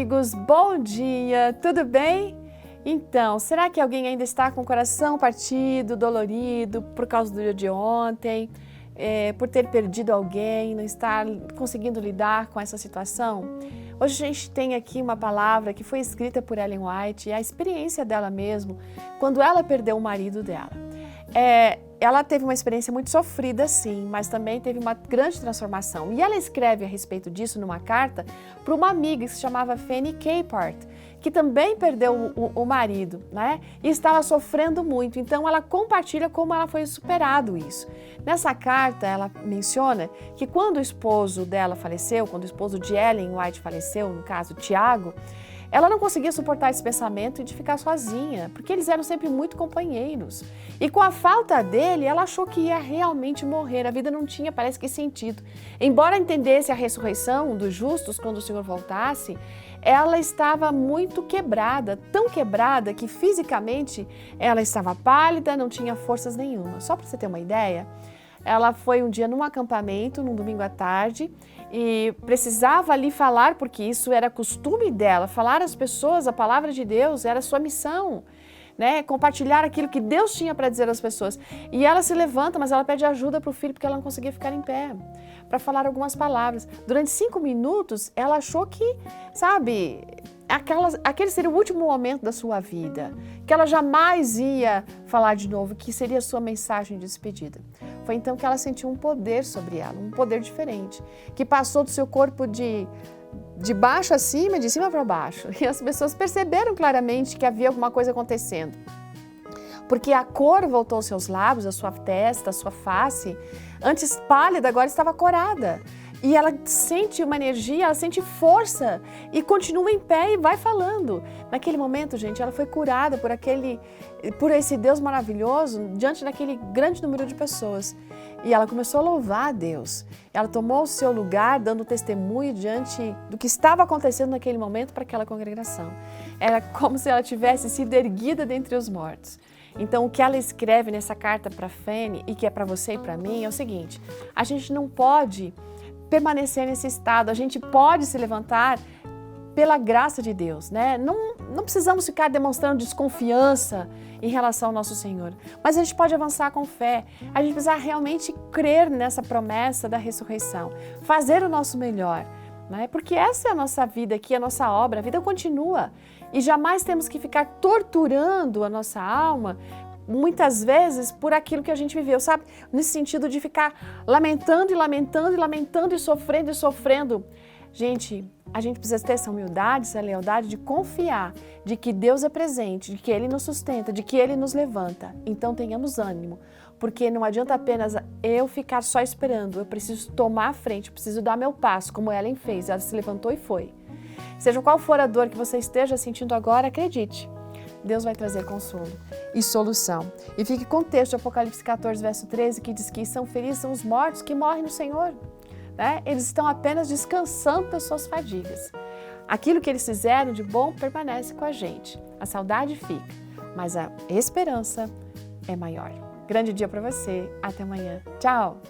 amigos, bom dia, tudo bem? Então, será que alguém ainda está com o coração partido, dolorido por causa do dia de ontem, por ter perdido alguém, não estar conseguindo lidar com essa situação? Hoje a gente tem aqui uma palavra que foi escrita por Ellen White e a experiência dela mesmo, quando ela perdeu o marido dela. Ela teve uma experiência muito sofrida, sim, mas também teve uma grande transformação. E ela escreve a respeito disso numa carta para uma amiga que se chamava Fanny Capehart, que também perdeu o marido, né? E estava sofrendo muito. Então ela compartilha como ela foi superado isso. Nessa carta ela menciona que quando o esposo dela faleceu, quando o esposo de Ellen White faleceu, no caso Tiago, ela não conseguia suportar esse pensamento de ficar sozinha, porque eles eram sempre muito companheiros. E com a falta dele, ela achou que ia realmente morrer. A vida não tinha, parece que, sentido. Embora entendesse a ressurreição dos justos quando o Senhor voltasse, ela estava muito quebrada, tão quebrada que fisicamente ela estava pálida, não tinha forças nenhuma. Só para você ter uma ideia, ela foi um dia num acampamento, num domingo à tarde, e precisava ali falar, porque isso era costume dela, falar às pessoas a palavra de Deus, era sua missão, né? Compartilhar aquilo que Deus tinha para dizer às pessoas. E ela se levanta, mas ela pede ajuda para o filho, porque ela não conseguia ficar em pé, para falar algumas palavras. Durante 5 minutos, ela achou que, sabe, aquele seria o último momento da sua vida, que ela jamais ia falar de novo, que seria a sua mensagem de despedida. Foi então que ela sentiu um poder sobre ela, um poder diferente, que passou do seu corpo de baixo a cima, de cima para baixo. E as pessoas perceberam claramente que havia alguma coisa acontecendo. Porque a cor voltou aos seus lábios, à sua testa, à sua face. Antes pálida, agora estava corada. E ela sente uma energia, ela sente força e continua em pé e vai falando. Naquele momento, gente, ela foi curada por esse Deus maravilhoso diante daquele grande número de pessoas. E ela começou a louvar a Deus. Ela tomou o seu lugar, dando testemunho diante do que estava acontecendo naquele momento para aquela congregação. Era como se ela tivesse sido erguida dentre os mortos. Então, o que ela escreve nessa carta para Fanny, e que é para você e para mim, é o seguinte: a gente não pode permanecer nesse estado, a gente pode se levantar pela graça de Deus, né? Não precisamos ficar demonstrando desconfiança em relação ao nosso Senhor, mas a gente pode avançar com fé, a gente precisa realmente crer nessa promessa da ressurreição, fazer o nosso melhor, né? Porque essa é a nossa vida aqui, a nossa obra, a vida continua e jamais temos que ficar torturando a nossa alma muitas vezes por aquilo que a gente viveu, sabe? Nesse sentido de ficar lamentando e lamentando e lamentando e sofrendo. Gente, a gente precisa ter essa humildade, essa lealdade de confiar de que Deus é presente, de que Ele nos sustenta, de que Ele nos levanta. Então tenhamos ânimo, porque não adianta apenas eu ficar só esperando, eu preciso tomar a frente, eu preciso dar meu passo, como Ellen fez, ela se levantou e foi. Seja qual for a dor que você esteja sentindo agora, acredite. Deus vai trazer consolo e solução. E fique com o texto de Apocalipse 14, verso 13, que diz que são felizes são os mortos que morrem no Senhor. Né? Eles estão apenas descansando das suas fadigas. Aquilo que eles fizeram de bom permanece com a gente. A saudade fica, mas a esperança é maior. Grande dia para você. Até amanhã. Tchau!